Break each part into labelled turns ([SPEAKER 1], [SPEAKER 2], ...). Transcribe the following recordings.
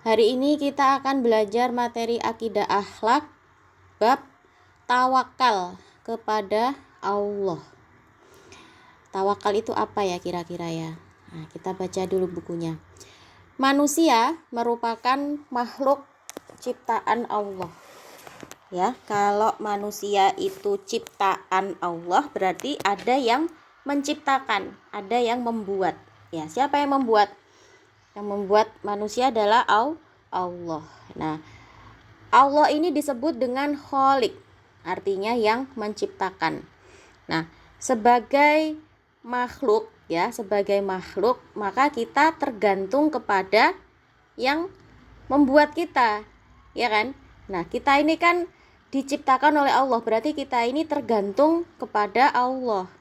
[SPEAKER 1] Hari ini kita akan belajar materi akidah akhlak bab tawakal kepada Allah. Tawakal itu apa ya kira-kira ya? Nah, kita baca dulu bukunya. Manusia merupakan makhluk ciptaan Allah. Ya, kalau manusia itu ciptaan Allah berarti ada yang menciptakan, ada yang membuat. Ya, siapa yang membuat? Yang membuat manusia adalah Allah. Nah, Allah ini disebut dengan Khalik, artinya yang menciptakan. Nah, sebagai makhluk ya, sebagai makhluk, maka kita tergantung kepada yang membuat kita, ya kan? Nah, kita ini kan diciptakan oleh Allah, berarti kita ini tergantung kepada Allah.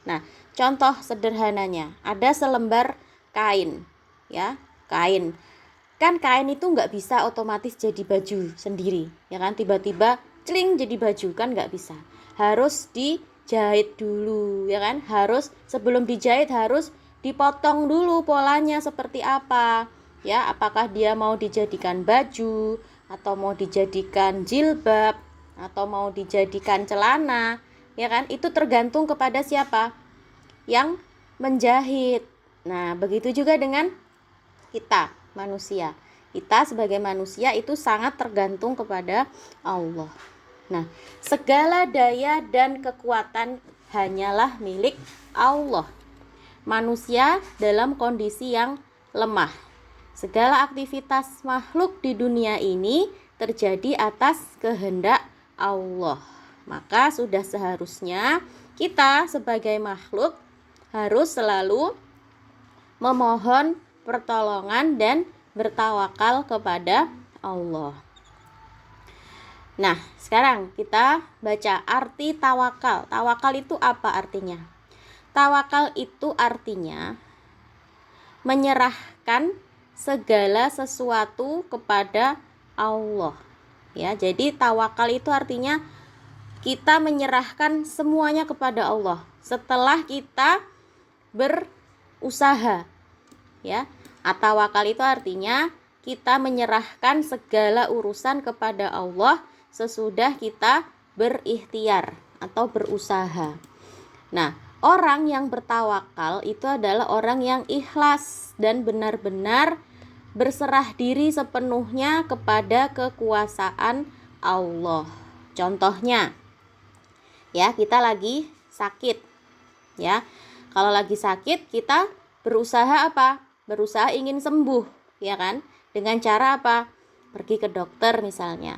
[SPEAKER 1] Nah, contoh sederhananya, ada selembar kain, ya, kain. Kan kain itu nggak bisa otomatis jadi baju sendiri, ya kan? Tiba-tiba celing jadi baju kan nggak bisa. Harus dijahit dulu, ya kan? Harus sebelum dijahit harus dipotong dulu polanya seperti apa, ya? Apakah dia mau dijadikan baju atau mau dijadikan jilbab atau mau dijadikan celana, ya kan? Itu tergantung kepada siapa yang menjahit. Nah, begitu juga dengan kita manusia. Kita sebagai manusia itu sangat tergantung kepada Allah. Nah, segala daya dan kekuatan hanyalah milik Allah. Manusia dalam kondisi yang lemah. Segala aktivitas makhluk di dunia ini terjadi atas kehendak Allah. Maka sudah seharusnya kita sebagai makhluk harus selalu memohon pertolongan dan bertawakal kepada Allah. Nah, sekarang kita baca arti tawakal. Tawakal itu apa artinya? Tawakal itu artinya menyerahkan segala sesuatu kepada Allah. Ya, jadi tawakal itu artinya kita menyerahkan semuanya kepada Allah setelah kita berusaha, ya. Tawakal itu artinya kita menyerahkan segala urusan kepada Allah sesudah kita berikhtiar atau berusaha. Nah, orang yang bertawakal itu adalah orang yang ikhlas dan benar-benar berserah diri sepenuhnya kepada kekuasaan Allah. Contohnya, ya, kita lagi sakit, ya. Kalau lagi sakit kita berusaha apa? Berusaha ingin sembuh, ya kan? Dengan cara apa? Pergi ke dokter misalnya,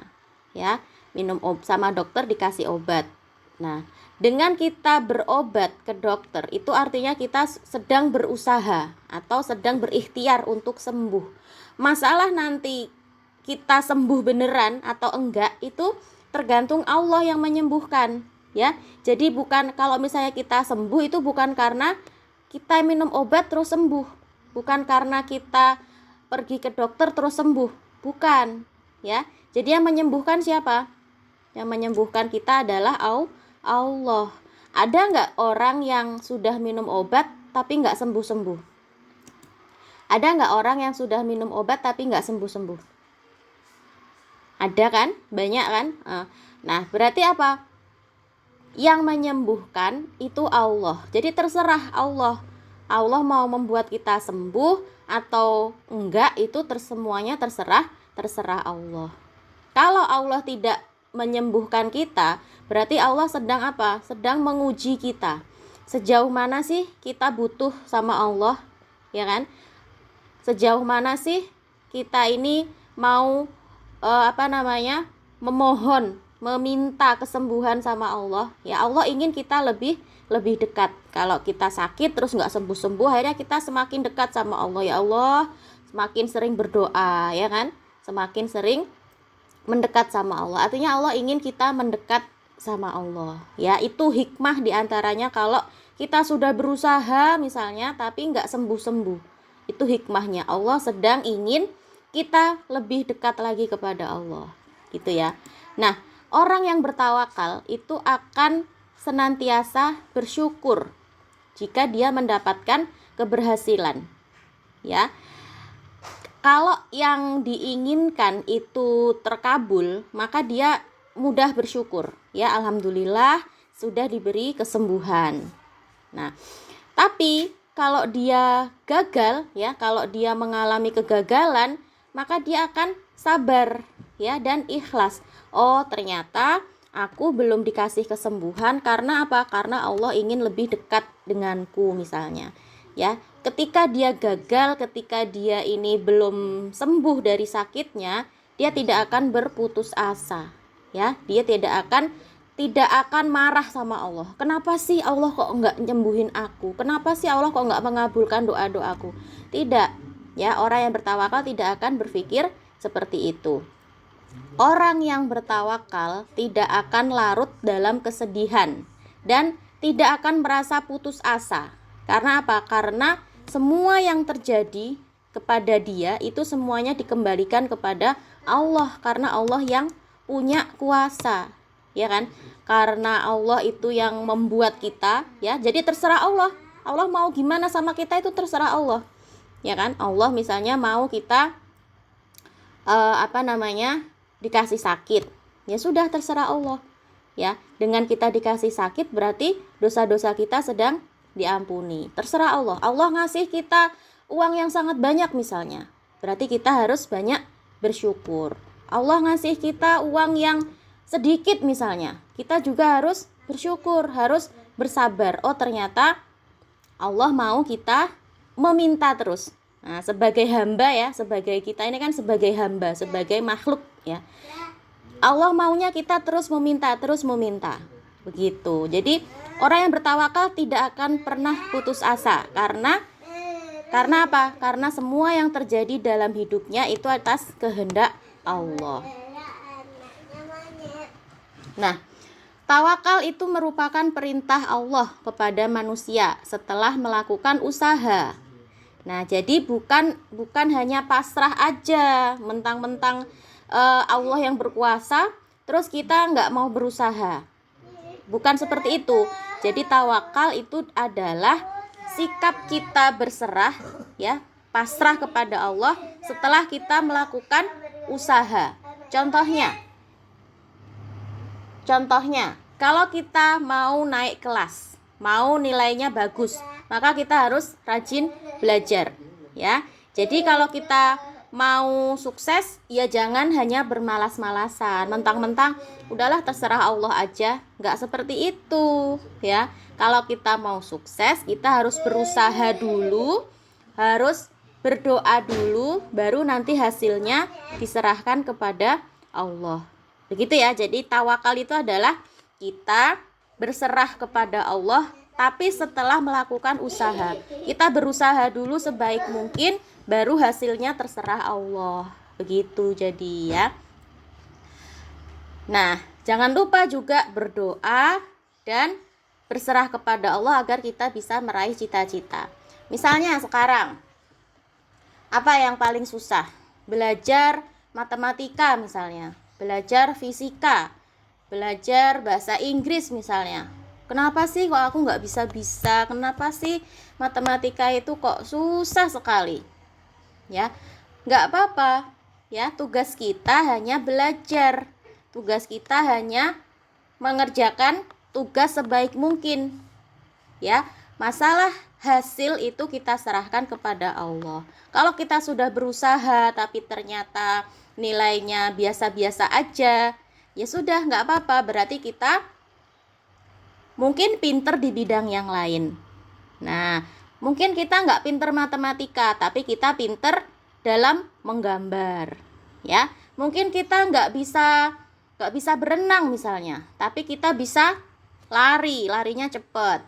[SPEAKER 1] ya. Minum sama dokter dikasih obat. Nah, dengan kita berobat ke dokter itu artinya kita sedang berusaha atau sedang berikhtiar untuk sembuh. Masalah nanti kita sembuh beneran atau enggak itu tergantung Allah yang menyembuhkan, ya. Jadi bukan kalau misalnya kita sembuh itu bukan karena kita minum obat terus sembuh, bukan karena kita pergi ke dokter terus sembuh, bukan, ya. Jadi yang menyembuhkan siapa? Yang menyembuhkan kita adalah Allah. Ada nggak orang yang sudah minum obat tapi nggak sembuh-sembuh? Ada nggak orang yang sudah minum obat tapi nggak sembuh-sembuh? Ada kan? Banyak kan? Nah, berarti apa? Yang menyembuhkan itu Allah. Jadi terserah Allah. Allah mau membuat kita sembuh atau enggak itu semuanya terserah Allah. Kalau Allah tidak menyembuhkan kita, berarti Allah sedang apa? Sedang menguji kita. Sejauh mana sih kita butuh sama Allah, ya kan? Sejauh mana sih kita ini mau memohon, meminta kesembuhan sama Allah. Ya, Allah ingin kita lebih dekat. Kalau kita sakit terus nggak sembuh-sembuh, akhirnya kita semakin dekat sama Allah. Ya Allah, semakin sering berdoa, ya kan? Semakin sering mendekat sama Allah. Artinya Allah ingin kita mendekat sama Allah. Ya, itu hikmah diantaranya kalau kita sudah berusaha misalnya tapi nggak sembuh-sembuh. Itu hikmahnya. Allah sedang ingin kita lebih dekat lagi kepada Allah. Gitu ya. Nah, orang yang bertawakal itu akan senantiasa bersyukur jika dia mendapatkan keberhasilan. Ya. Kalau yang diinginkan itu terkabul, maka dia mudah bersyukur. Ya, alhamdulillah sudah diberi kesembuhan. Nah, tapi kalau dia gagal, ya, kalau dia mengalami kegagalan, maka dia akan sabar, ya, dan ikhlas. Oh, ternyata aku belum dikasih kesembuhan karena apa? Karena Allah ingin lebih dekat denganku misalnya. Ya, ketika dia gagal, ketika dia ini belum sembuh dari sakitnya, dia tidak akan berputus asa. Ya, dia tidak akan marah sama Allah. Kenapa sih Allah kok enggak nyembuhin aku? Kenapa sih Allah kok enggak mengabulkan doa-doaku? Tidak. Ya, orang yang bertawakal tidak akan berpikir seperti itu. Orang yang bertawakal tidak akan larut dalam kesedihan dan tidak akan merasa putus asa. Karena apa? Karena semua yang terjadi kepada dia itu semuanya dikembalikan kepada Allah, karena Allah yang punya kuasa, ya kan? Karena Allah itu yang membuat kita, ya. Jadi terserah Allah. Allah mau gimana sama kita itu terserah Allah. Ya kan? Allah misalnya mau kita dikasih sakit. Ya sudah terserah Allah. Ya, dengan kita dikasih sakit berarti dosa-dosa kita sedang diampuni. Terserah Allah. Allah ngasih kita uang yang sangat banyak misalnya, berarti kita harus banyak bersyukur. Allah ngasih kita uang yang sedikit misalnya, kita juga harus bersyukur, harus bersabar. Oh, ternyata Allah mau kita meminta terus. Nah, sebagai hamba ya, sebagai kita ini kan sebagai hamba, sebagai makhluk ya. Allah maunya kita terus meminta. Begitu. Jadi orang yang bertawakal tidak akan pernah putus asa karena apa? Karena semua yang terjadi dalam hidupnya itu atas kehendak Allah. Nah, tawakal itu merupakan perintah Allah kepada manusia setelah melakukan usaha. Nah, jadi bukan hanya pasrah aja, mentang-mentang Allah yang berkuasa, terus kita nggak mau berusaha. Bukan seperti itu. Jadi tawakal itu adalah sikap kita berserah, ya, pasrah kepada Allah setelah kita melakukan usaha. Contohnya, kalau kita mau naik kelas, mau nilainya bagus, maka kita harus rajin belajar, ya. Jadi kalau kita mau sukses, ya jangan hanya bermalas-malasan, mentang-mentang udahlah terserah Allah aja. Nggak seperti itu, ya. Kalau kita mau sukses, kita harus berusaha dulu, harus berdoa dulu, baru nanti hasilnya diserahkan kepada Allah. Begitu ya. Jadi tawakal itu adalah kita berserah kepada Allah, tapi setelah melakukan usaha. Kita berusaha dulu sebaik mungkin, baru hasilnya terserah Allah. Begitu jadi ya. Nah, jangan lupa juga berdoa dan berserah kepada Allah agar kita bisa meraih cita-cita. Misalnya sekarang, apa yang paling susah? Belajar matematika misalnya, belajar fisika, belajar bahasa Inggris misalnya. Kenapa sih kok aku nggak bisa? Kenapa sih matematika itu kok susah sekali? Ya, nggak apa-apa. Ya, tugas kita hanya belajar. Tugas kita hanya mengerjakan tugas sebaik mungkin. Ya, masalah hasil itu kita serahkan kepada Allah. Kalau kita sudah berusaha tapi ternyata nilainya biasa-biasa aja, ya sudah nggak apa-apa. Berarti kita mungkin pinter di bidang yang lain. Nah, mungkin kita nggak pinter matematika, tapi kita pinter dalam menggambar. Ya, mungkin kita nggak bisa berenang misalnya, tapi kita bisa larinya cepat.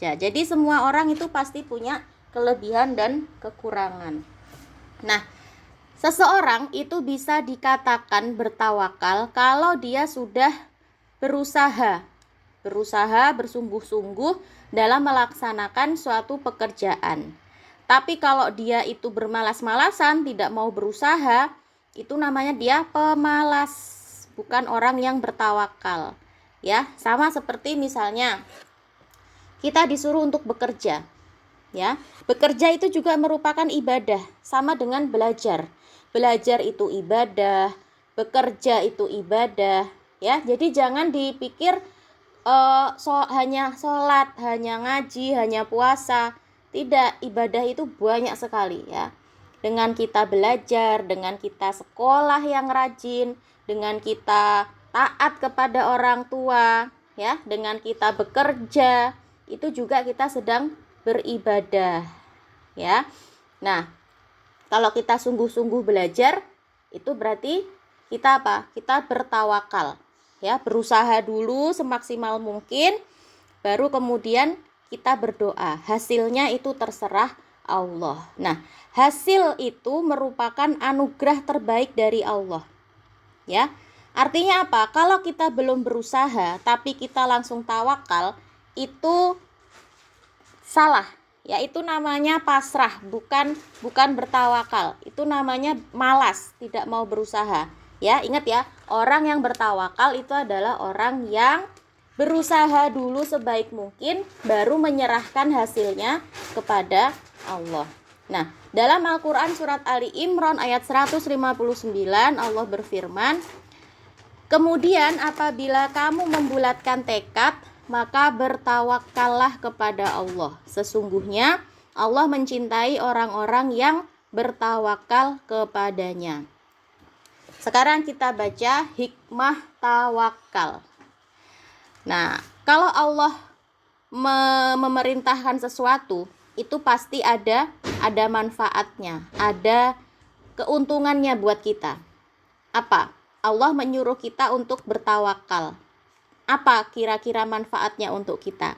[SPEAKER 1] Ya, jadi semua orang itu pasti punya kelebihan dan kekurangan. Nah, seseorang itu bisa dikatakan bertawakal kalau dia sudah berusaha bersungguh-sungguh dalam melaksanakan suatu pekerjaan. Tapi kalau dia itu bermalas-malasan, tidak mau berusaha, itu namanya dia pemalas, bukan orang yang bertawakal. Ya, sama seperti misalnya kita disuruh untuk bekerja. Ya, bekerja itu juga merupakan ibadah, sama dengan belajar. belajar itu ibadah, bekerja itu ibadah, ya. Jadi jangan dipikir hanya sholat, hanya ngaji, hanya puasa. Tidak, ibadah itu banyak sekali, ya. Dengan kita belajar, dengan kita sekolah yang rajin, dengan kita taat kepada orang tua, ya, dengan kita bekerja, itu juga kita sedang beribadah, ya. Nah, kalau kita sungguh-sungguh belajar, itu berarti kita apa? Kita bertawakal, ya, berusaha dulu semaksimal mungkin, baru kemudian kita berdoa. Hasilnya itu terserah Allah. Nah, hasil itu merupakan anugerah terbaik dari Allah, ya. Artinya apa? Kalau kita belum berusaha tapi kita langsung tawakal, itu salah, ya. Itu namanya pasrah, bukan bertawakal. Itu namanya malas, tidak mau berusaha. Ya, ingat ya, orang yang bertawakal itu adalah orang yang berusaha dulu sebaik mungkin, baru menyerahkan hasilnya kepada Allah. Nah, dalam Al-Quran surat Ali Imran ayat 159, Allah berfirman, kemudian apabila kamu membulatkan tekad, maka bertawakallah kepada Allah. Sesungguhnya Allah mencintai orang-orang yang bertawakal kepadanya. Sekarang kita baca hikmah tawakal. Nah, kalau Allah memerintahkan sesuatu, itu pasti ada manfaatnya, ada keuntungannya buat kita. Apa? Allah menyuruh kita untuk bertawakal. Apa kira-kira manfaatnya untuk kita?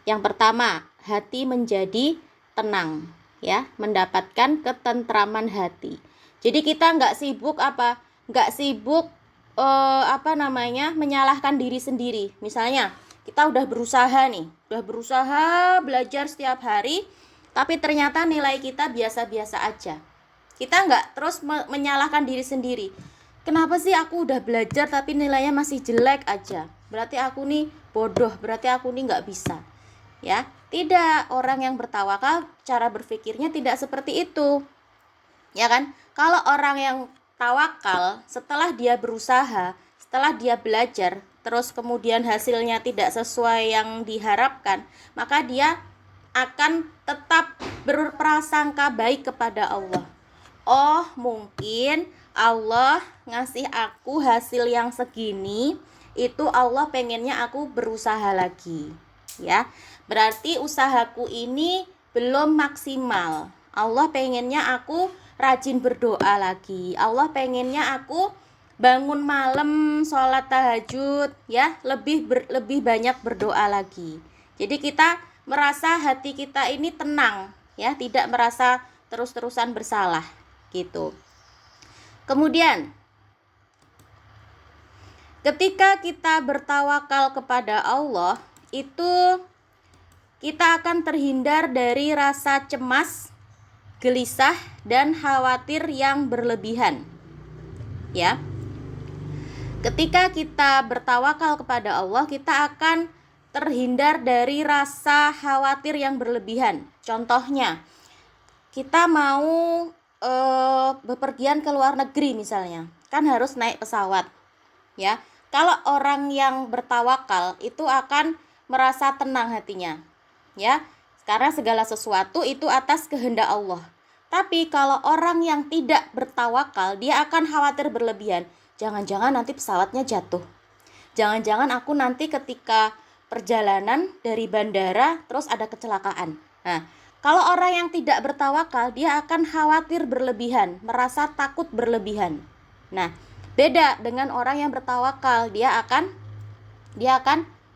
[SPEAKER 1] Yang pertama, hati menjadi tenang, ya, mendapatkan ketentraman hati. Jadi kita nggak sibuk menyalahkan diri sendiri. Misalnya kita udah berusaha belajar setiap hari, tapi ternyata nilai kita biasa-biasa aja. Kita nggak terus menyalahkan diri sendiri. Kenapa sih aku udah belajar tapi nilainya masih jelek aja? Berarti aku nih bodoh, berarti aku nih nggak bisa. Ya, tidak. Orang yang bertawakal cara berpikirnya tidak seperti itu. Ya kan? Kalau orang yang tawakal, setelah dia berusaha, setelah dia belajar, terus kemudian hasilnya tidak sesuai yang diharapkan, maka dia akan tetap berprasangka baik kepada Allah. Oh, mungkin Allah ngasih aku hasil yang segini, itu Allah pengennya aku berusaha lagi, ya. Berarti usahaku ini belum maksimal. Allah pengennya aku rajin berdoa lagi. Allah pengennya aku bangun malam, sholat tahajud, ya, lebih banyak berdoa lagi. Jadi kita merasa hati kita ini tenang, ya, tidak merasa terus-terusan bersalah, gitu. Kemudian, ketika kita bertawakal kepada Allah, itu kita akan terhindar dari rasa cemas, gelisah, dan khawatir yang berlebihan, ya. Ketika kita bertawakal kepada Allah, kita akan terhindar dari rasa khawatir yang berlebihan. Contohnya, kita mau bepergian ke luar negeri misalnya, kan harus naik pesawat, ya. Kalau orang yang bertawakal itu akan merasa tenang hatinya, ya, karena segala sesuatu itu atas kehendak Allah. Tapi kalau orang yang tidak bertawakal, dia akan khawatir berlebihan. Jangan-jangan nanti pesawatnya jatuh. Jangan-jangan aku nanti ketika perjalanan dari bandara terus ada kecelakaan. Nah, kalau orang yang tidak bertawakal, dia akan khawatir berlebihan, merasa takut berlebihan. Nah, beda dengan orang yang bertawakal, dia akan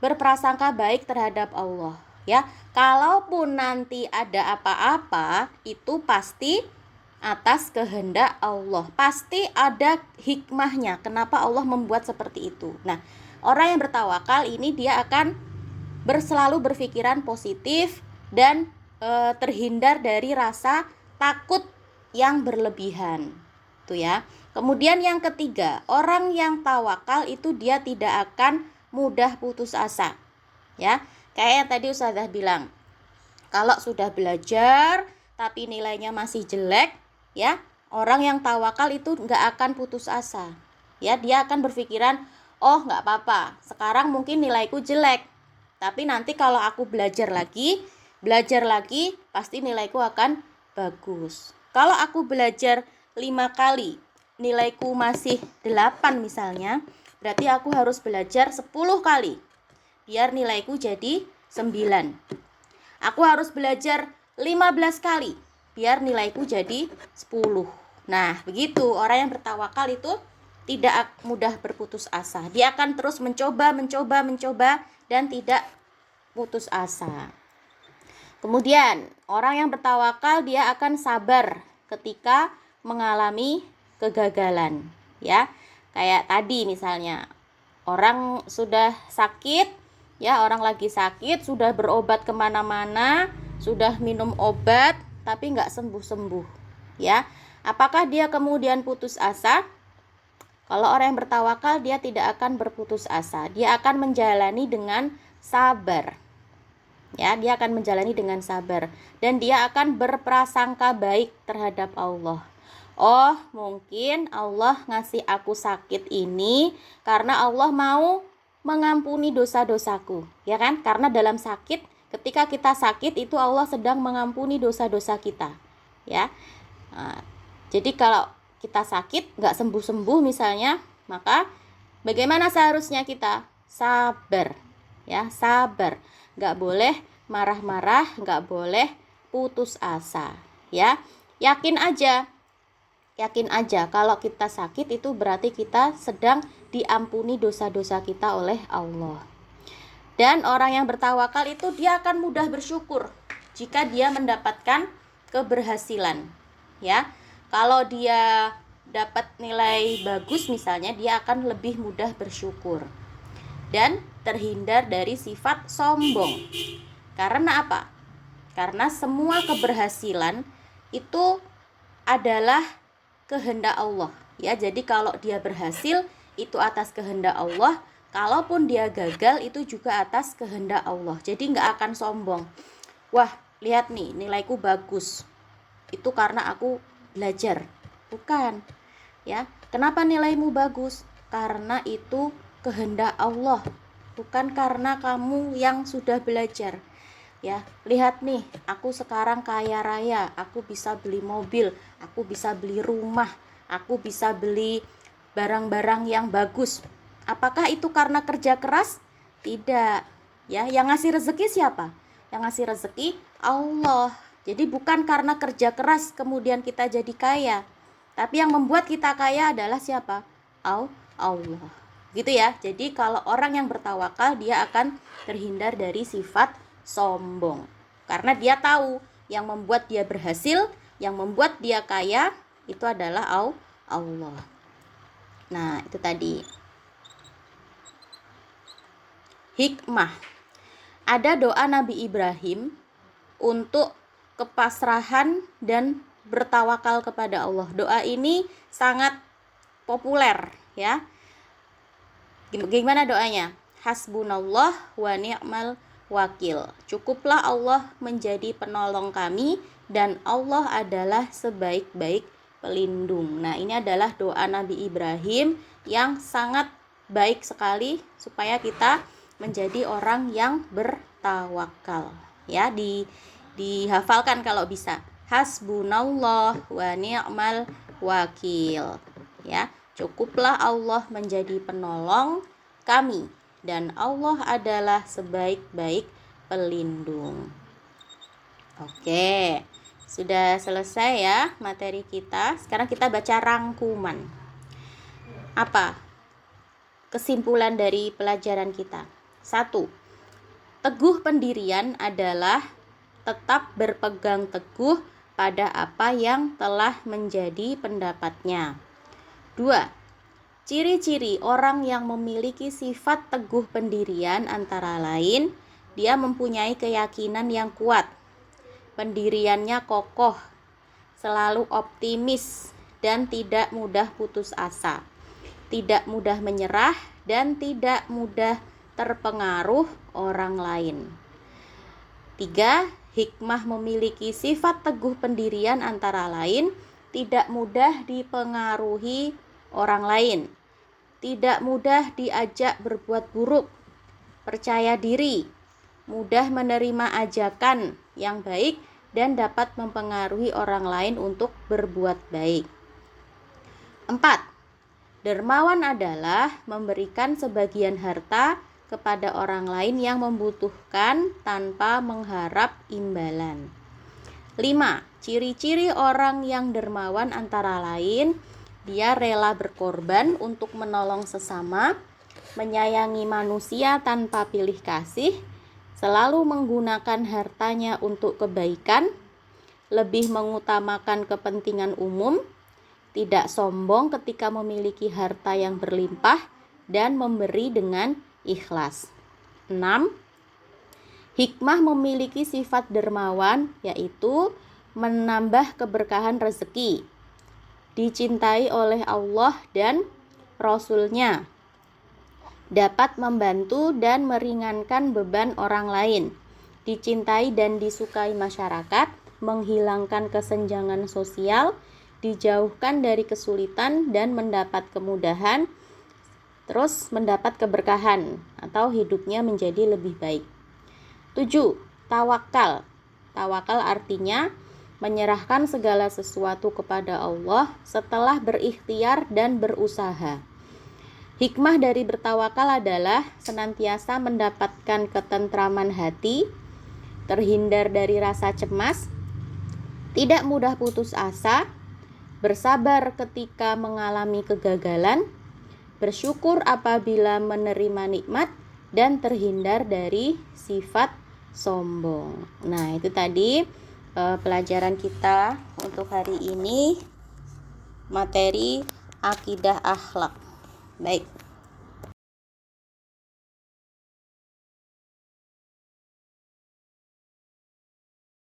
[SPEAKER 1] berprasangka baik terhadap Allah, ya. Kalaupun nanti ada apa-apa, itu pasti atas kehendak Allah. Pasti ada hikmahnya kenapa Allah membuat seperti itu. Nah, orang yang bertawakal ini dia akan selalu berpikiran positif dan terhindar dari rasa takut yang berlebihan. Tuh ya. Kemudian yang ketiga, orang yang tawakal itu dia tidak akan mudah putus asa. Ya, kayak yang tadi Ustazah bilang. Kalau sudah belajar tapi nilainya masih jelek, ya, Orang yang tawakal itu nggak akan putus asa. Ya, dia akan berpikiran, oh nggak apa-apa, sekarang mungkin nilaiku jelek, tapi nanti kalau aku belajar lagi, pasti nilaiku akan bagus. Kalau aku belajar 5 kali, nilaiku masih 8 misalnya, berarti aku harus belajar 10 kali, biar nilaiku jadi 9. Aku harus belajar 15 kali, biar nilaiku jadi 10. Nah, begitu orang yang bertawakal itu tidak mudah berputus asa. Dia akan terus mencoba dan tidak putus asa. Kemudian, orang yang bertawakal dia akan sabar ketika mengalami kegagalan, ya. Kayak tadi misalnya, orang sudah sakit, ya, orang lagi sakit, sudah berobat kemana-mana, sudah minum obat, tapi nggak sembuh-sembuh, ya. Apakah dia kemudian putus asa? Kalau orang yang bertawakal, dia tidak akan berputus asa. Dia akan menjalani dengan sabar. Ya, dia akan menjalani dengan sabar. Dan dia akan berprasangka baik terhadap Allah. Oh, mungkin Allah ngasih aku sakit ini karena Allah mau mengampuni dosa-dosaku. Ya kan? Karena dalam sakit, ketika kita sakit itu Allah sedang mengampuni dosa-dosa kita. Ya. Nah, jadi kalau kita sakit nggak sembuh-sembuh misalnya, maka bagaimana seharusnya kita? Sabar, ya, sabar. Nggak boleh marah-marah, nggak boleh putus asa, ya. Yakin aja kalau kita sakit itu berarti kita sedang diampuni dosa-dosa kita oleh Allah. Dan orang yang bertawakal itu dia akan mudah bersyukur jika dia mendapatkan keberhasilan, ya. Kalau dia dapat nilai bagus misalnya, dia akan lebih mudah bersyukur dan terhindar dari sifat sombong. Karena apa? Karena semua keberhasilan itu adalah kehendak Allah, ya. Jadi kalau dia berhasil itu atas kehendak Allah, kalaupun dia gagal itu juga atas kehendak Allah. Jadi nggak akan sombong. Wah, lihat nih, nilaiku bagus, itu karena aku belajar. Bukan, ya. Kenapa nilaimu bagus? Karena itu kehendak Allah, bukan karena kamu yang sudah belajar. Ya, lihat nih, aku sekarang kaya raya, aku bisa beli mobil, aku bisa beli rumah, aku bisa beli barang-barang yang bagus. Apakah itu karena kerja keras? Tidak. Ya, yang ngasih rezeki siapa? Yang ngasih rezeki Allah. Jadi bukan karena kerja keras kemudian kita jadi kaya, tapi yang membuat kita kaya adalah siapa? Allah. Gitu ya. Jadi kalau orang yang bertawakal, dia akan terhindar dari sifat sombong. Karena dia tahu yang membuat dia berhasil, yang membuat dia kaya itu adalah Allah. Nah, itu tadi. Hikmah. Ada doa Nabi Ibrahim untuk kepasrahan dan bertawakal kepada Allah. Doa ini sangat populer, ya. Gimana doanya? Hasbunallah wa ni'mal wakil. Cukuplah Allah menjadi penolong kami dan Allah adalah sebaik-baik pelindung. Nah, ini adalah doa Nabi Ibrahim yang sangat baik sekali supaya kita menjadi orang yang bertawakal. Ya, dihafalkan kalau bisa. Hasbunallah wa ni'mal wakil. Ya, cukuplah Allah menjadi penolong kami dan Allah adalah sebaik-baik pelindung. Oke, sudah selesai ya materi kita. Sekarang kita baca rangkuman. Apa kesimpulan dari pelajaran kita? 1. Teguh pendirian adalah tetap berpegang teguh pada apa yang telah menjadi pendapatnya. 2. Ciri-ciri orang yang memiliki sifat teguh pendirian antara lain, dia mempunyai keyakinan yang kuat, pendiriannya kokoh, selalu optimis, dan tidak mudah putus asa, tidak mudah menyerah, dan tidak mudah terpengaruh orang lain. 3. Hikmah memiliki sifat teguh pendirian antara lain, tidak mudah dipengaruhi orang lain, tidak mudah diajak berbuat buruk, percaya diri, mudah menerima ajakan yang baik, dan dapat mempengaruhi orang lain untuk berbuat baik. 4. Dermawan adalah memberikan sebagian harta kepada orang lain yang membutuhkan tanpa mengharap imbalan. 5. Ciri-ciri orang yang dermawan antara lain, dia rela berkorban untuk menolong sesama, menyayangi manusia tanpa pilih kasih, selalu menggunakan hartanya untuk kebaikan, lebih mengutamakan kepentingan umum, tidak sombong ketika memiliki harta yang berlimpah, dan memberi dengan ikhlas. 6. Hikmah memiliki sifat dermawan, yaitu menambah keberkahan rezeki, dicintai oleh Allah dan Rasul-Nya, dapat membantu dan meringankan beban orang lain, dicintai dan disukai masyarakat, menghilangkan kesenjangan sosial, dijauhkan dari kesulitan dan mendapat kemudahan, terus mendapat keberkahan atau hidupnya menjadi lebih baik. 7. Tawakal. Tawakal artinya menyerahkan segala sesuatu kepada Allah setelah berikhtiar dan berusaha. Hikmah dari bertawakal adalah senantiasa mendapatkan ketentraman hati, terhindar dari rasa cemas, tidak mudah putus asa, bersabar ketika mengalami kegagalan, bersyukur apabila menerima nikmat, dan terhindar dari sifat sombong. Nah, itu tadi pelajaran kita untuk hari ini, materi akidah akhlak. Baik.